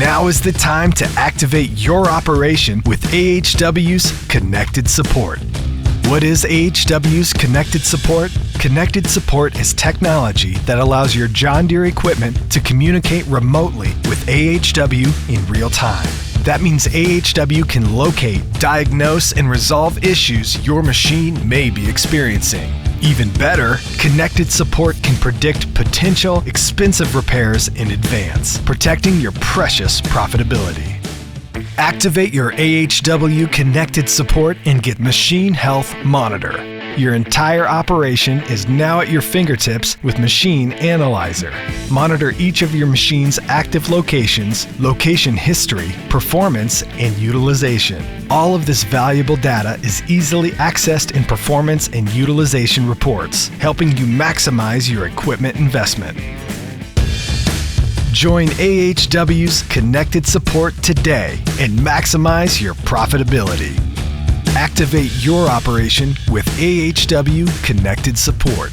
Now is the time to activate your operation with AHW's Connected Support. What is AHW's Connected Support? Connected Support is technology that allows your John Deere equipment to communicate remotely with AHW in real time. That means AHW can locate, diagnose, and resolve issues your machine may be experiencing. Even better, Connected Support can predict potential expensive repairs in advance, protecting your precious profitability. Activate your AHW Connected Support and get Machine Health Monitor. Your entire operation is now at your fingertips with Machine Analyzer. Monitor each of your machine's active locations, location history, performance, and utilization. All of this valuable data is easily accessed in performance and utilization reports, helping you maximize your equipment investment. Join AHW's Connected Support today and maximize your profitability. Activate your operation with AHW Connected Support.